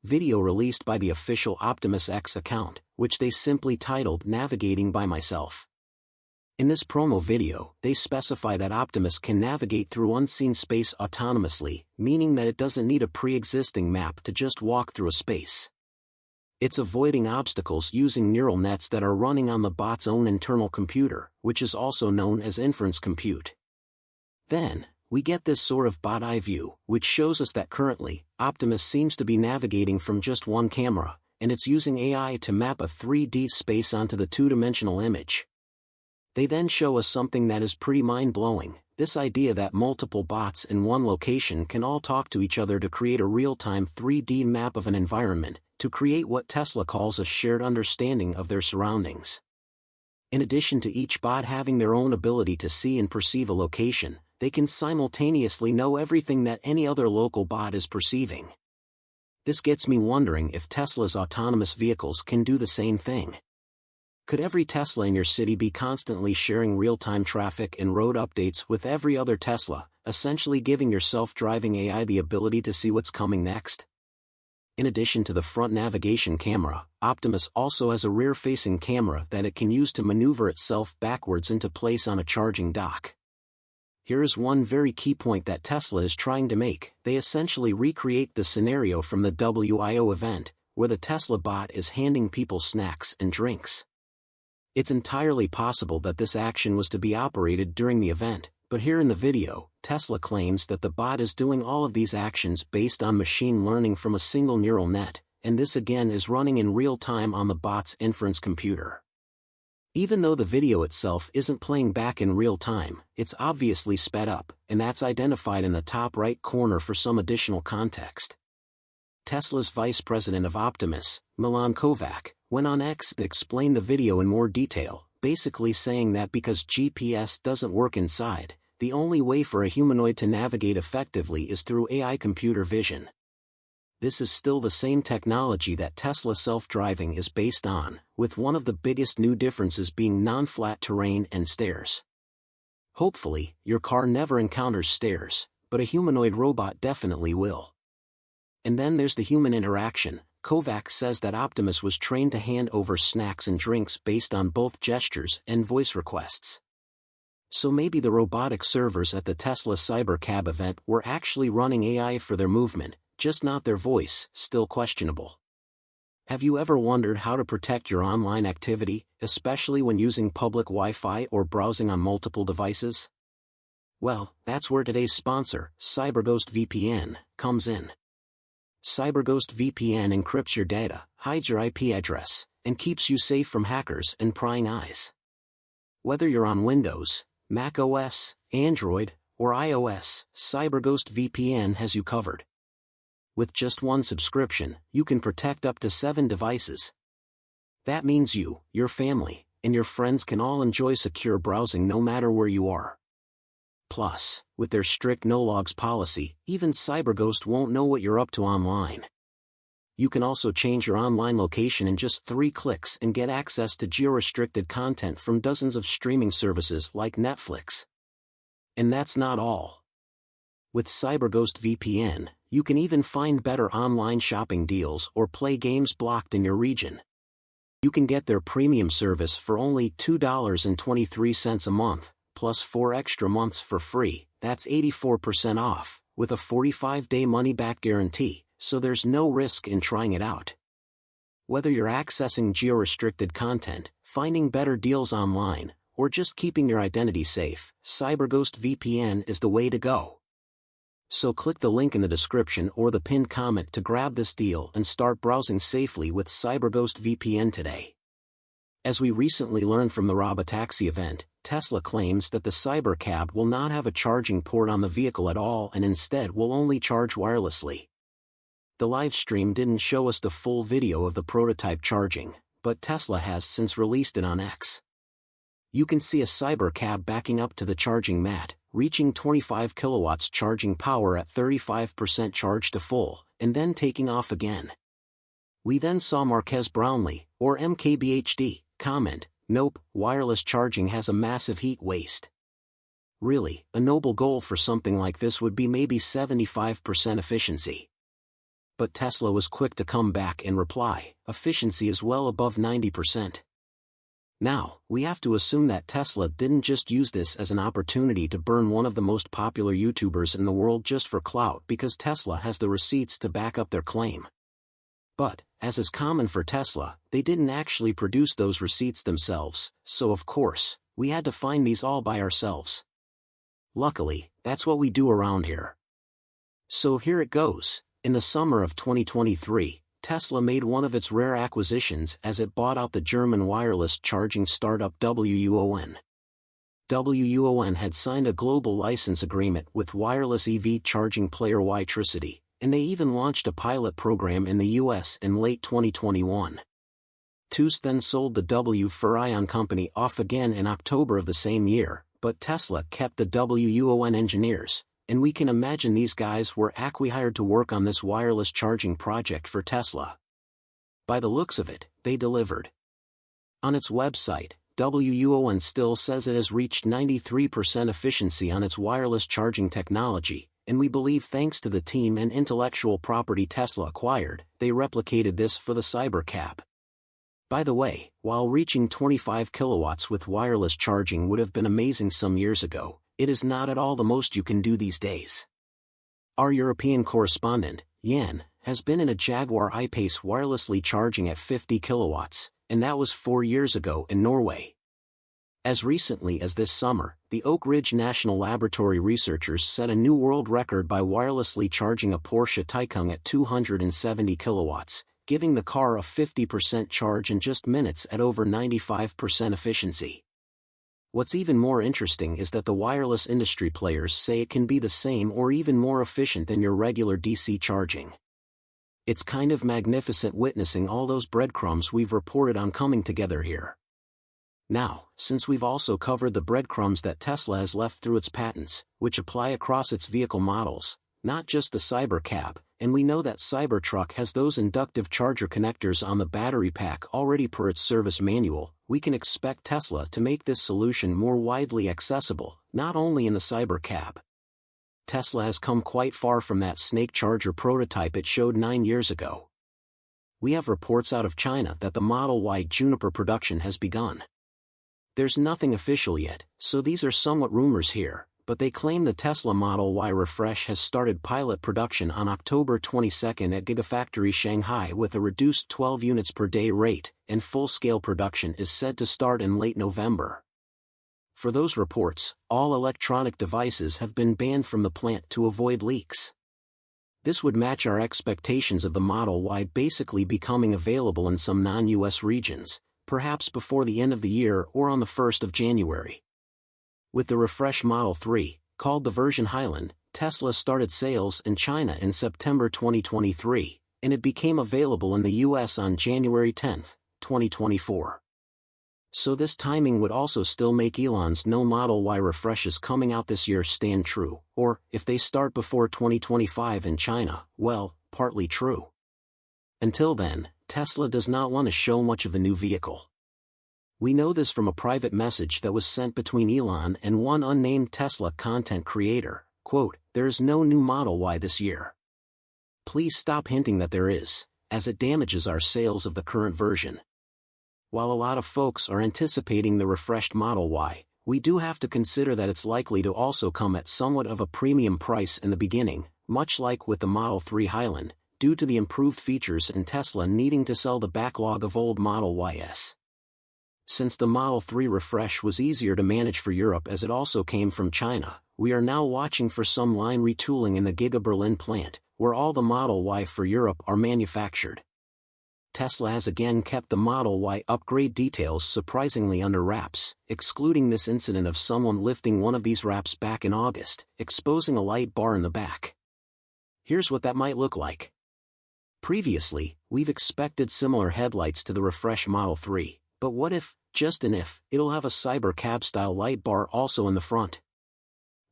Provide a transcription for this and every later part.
video released by the official Optimus X account, which they simply titled Navigating by Myself. In this promo video, they specify that Optimus can navigate through unseen space autonomously, meaning that it doesn't need a pre-existing map to just walk through a space. It's avoiding obstacles using neural nets that are running on the bot's own internal computer, which is also known as inference compute. Then, we get this sort of bot eye view, which shows us that currently, Optimus seems to be navigating from just one camera, and it's using AI to map a 3D space onto the two-dimensional image. They then show us something that is pretty mind-blowing, this idea that multiple bots in one location can all talk to each other to create a real-time 3D map of an environment, to create what Tesla calls a shared understanding of their surroundings. In addition to each bot having their own ability to see and perceive a location, they can simultaneously know everything that any other local bot is perceiving. This gets me wondering if Tesla's autonomous vehicles can do the same thing. Could every Tesla in your city be constantly sharing real-time traffic and road updates with every other Tesla, essentially giving your self-driving AI the ability to see what's coming next? In addition to the front navigation camera, Optimus also has a rear-facing camera that it can use to maneuver itself backwards into place on a charging dock. Here is one very key point that Tesla is trying to make. They essentially recreate the scenario from the WIO event, where the Tesla bot is handing people snacks and drinks. It's entirely possible that this action was to be operated during the event, but here in the video, Tesla claims that the bot is doing all of these actions based on machine learning from a single neural net, and this again is running in real time on the bot's inference computer. Even though the video itself isn't playing back in real time, it's obviously sped up, and that's identified in the top right corner for some additional context. Tesla's vice president of Optimus, Elon, went on X to explain the video in more detail, basically saying that because GPS doesn't work inside, the only way for a humanoid to navigate effectively is through AI computer vision. This is still the same technology that Tesla self-driving is based on, with one of the biggest new differences being non-flat terrain and stairs. Hopefully, your car never encounters stairs, but a humanoid robot definitely will. And then there's the human interaction. Kovac says that Optimus was trained to hand over snacks and drinks based on both gestures and voice requests. So maybe the robotic servers at the Tesla Cybercab event were actually running AI for their movement, just not their voice, still questionable. Have you ever wondered how to protect your online activity, especially when using public Wi-Fi or browsing on multiple devices? Well, that's where today's sponsor, CyberGhost VPN, comes in. CyberGhost VPN encrypts your data, hides your IP address, and keeps you safe from hackers and prying eyes. Whether you're on Windows, Mac OS, Android, or iOS, CyberGhost VPN has you covered. With just one subscription, you can protect up to 7 devices. That means you, your family, and your friends can all enjoy secure browsing no matter where you are. Plus, with their strict no-logs policy, even CyberGhost won't know what you're up to online. You can also change your online location in just 3 clicks and get access to geo-restricted content from dozens of streaming services like Netflix. And that's not all. With CyberGhost VPN, you can even find better online shopping deals or play games blocked in your region. You can get their premium service for only $2.23 a month, plus 4 extra months for free. That's 84% off, with a 45-day money-back guarantee, so there's no risk in trying it out. Whether you're accessing geo-restricted content, finding better deals online, or just keeping your identity safe, CyberGhost VPN is the way to go. So click the link in the description or the pinned comment to grab this deal and start browsing safely with CyberGhost VPN today. As we recently learned from the Robotaxi event, Tesla claims that the Cybercab will not have a charging port on the vehicle at all and instead will only charge wirelessly. The live stream didn't show us the full video of the prototype charging, but Tesla has since released it on X. You can see a Cybercab backing up to the charging mat, reaching 25 kilowatts charging power at 35% charge to full, and then taking off again. We then saw Marques Brownlee, or MKBHD, comment, "Nope, wireless charging has a massive heat waste." Really, a noble goal for something like this would be maybe 75% efficiency. but Tesla was quick to come back and reply, efficiency is well above 90%. Now, we have to assume that Tesla didn't just use this as an opportunity to burn one of the most popular YouTubers in the world just for clout because Tesla has the receipts to back up their claim. But, as is common for Tesla, they didn't actually produce those receipts themselves, so of course, we had to find these all by ourselves. Luckily, that's what we do around here. So here it goes. In the summer of 2023, Tesla made one of its rare acquisitions as it bought out the German wireless charging startup WUON. WUON had signed a global license agreement with wireless EV charging player Ytricity, and they even launched a pilot program in the US in late 2021. TUS then sold the W4ion company off again in October of the same year, but Tesla kept the WUON engineers, and we can imagine these guys were acqui-hired to work on this wireless charging project for Tesla. By the looks of it, they delivered. On its website, WUON still says it has reached 93% efficiency on its wireless charging technology, and we believe thanks to the team and intellectual property Tesla acquired, they replicated this for the Cybercab. By the way, while reaching 25 kilowatts with wireless charging would have been amazing some years ago, it is not at all the most you can do these days. Our European correspondent, Jan, has been in a Jaguar I-Pace wirelessly charging at 50 kilowatts, and that was 4 years ago in Norway. As recently as this summer, the Oak Ridge National Laboratory researchers set a new world record by wirelessly charging a Porsche Taycan at 270 kilowatts, giving the car a 50% charge in just minutes at over 95% efficiency. What's even more interesting is that the wireless industry players say it can be the same or even more efficient than your regular DC charging. It's kind of magnificent witnessing all those breadcrumbs we've reported on coming together here. Now, since we've also covered the breadcrumbs that Tesla has left through its patents, which apply across its vehicle models, not just the Cybercab, and we know that Cybertruck has those inductive charger connectors on the battery pack already per its service manual, we can expect Tesla to make this solution more widely accessible, not only in the Cybercab. Tesla has come quite far from that snake charger prototype it showed 9 years ago. We have reports out of China that the Model Y Juniper production has begun. There's nothing official yet, so these are somewhat rumors here, but they claim the Tesla Model Y refresh has started pilot production on October 22 at Gigafactory Shanghai with a reduced 12 units per day rate, and full-scale production is said to start in late November. For those reports, all electronic devices have been banned from the plant to avoid leaks. This would match our expectations of the Model Y basically becoming available in some non-US regions, perhaps before the end of the year or on the 1st of January. With the refresh Model 3, called the version Highland, Tesla started sales in China in September 2023, and it became available in the US on January 10, 2024. So this timing would also still make Elon's no Model Y refreshes coming out this year stand true, or, if they start before 2025 in China, well, partly true. Until then, Tesla does not want to show much of the new vehicle. We know this from a private message that was sent between Elon and one unnamed Tesla content creator, quote, "There is no new Model Y this year. Please stop hinting that there is, as it damages our sales of the current version." While a lot of folks are anticipating the refreshed Model Y, we do have to consider that it's likely to also come at somewhat of a premium price in the beginning, much like with the Model 3 Highland, due to the improved features and Tesla needing to sell the backlog of old Model Ys. Since the Model 3 refresh was easier to manage for Europe as it also came from China, we are now watching for some line retooling in the Giga Berlin plant, where all the Model Y for Europe are manufactured. Tesla has again kept the Model Y upgrade details surprisingly under wraps, excluding this incident of someone lifting one of these wraps back in August, exposing a light bar in the back. Here's what that might look like. Previously, we've expected similar headlights to the refresh Model 3, but what if, just an if, it'll have a Cybercab-style light bar also in the front?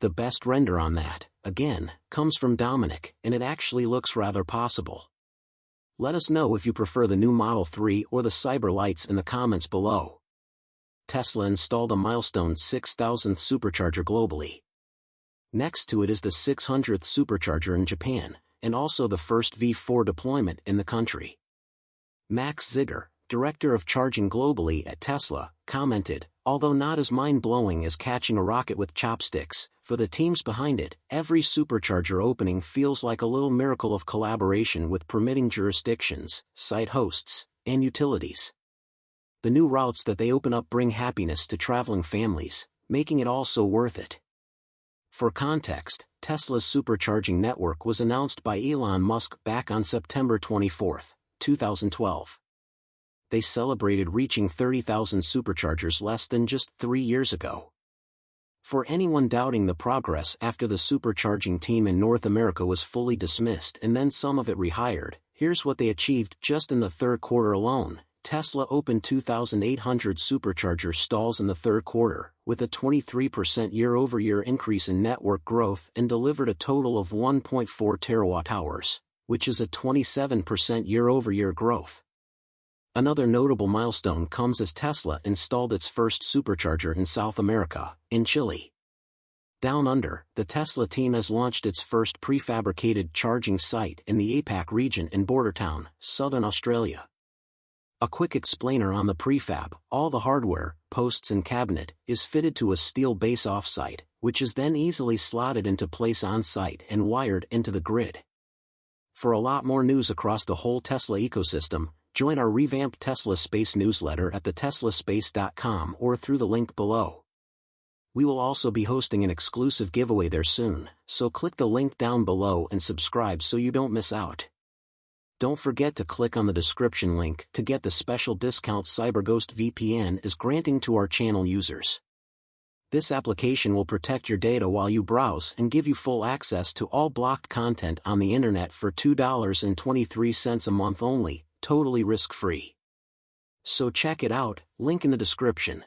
The best render on that, again, comes from Dominic, and it actually looks rather possible. Let us know if you prefer the new Model 3 or the Cyber lights in the comments below. Tesla installed a milestone 6,000th supercharger globally. Next to it is the 600th supercharger in Japan, and also the first V4 deployment in the country. Max Ziger, director of charging globally at Tesla, commented, "Although not as mind-blowing as catching a rocket with chopsticks, for the teams behind it, every supercharger opening feels like a little miracle of collaboration with permitting jurisdictions, site hosts, and utilities. The new routes that they open up bring happiness to traveling families, making it all so worth it." For context, Tesla's supercharging network was announced by Elon Musk back on September 24, 2012. They celebrated reaching 30,000 superchargers less than just 3 years ago. For anyone doubting the progress after the supercharging team in North America was fully dismissed and then some of it rehired, here's what they achieved just in the third quarter alone. Tesla opened 2,800 supercharger stalls in the third quarter, with a 23% year-over-year increase in network growth, and delivered a total of 1.4 terawatt-hours, which is a 27% year-over-year growth. Another notable milestone comes as Tesla installed its first supercharger in South America, in Chile. Down under, the Tesla team has launched its first prefabricated charging site in the APAC region in Bordertown, Southern Australia. A quick explainer on the prefab: all the hardware, posts and cabinet, is fitted to a steel base off-site, which is then easily slotted into place on-site and wired into the grid. For a lot more news across the whole Tesla ecosystem, join our revamped Tesla Space newsletter at theteslaspace.com or through the link below. We will also be hosting an exclusive giveaway there soon, so click the link down below and subscribe so you don't miss out. Don't forget to click on the description link to get the special discount CyberGhost VPN is granting to our channel users. This application will protect your data while you browse and give you full access to all blocked content on the internet for $2.23 a month only, totally risk-free. So check it out, link in the description.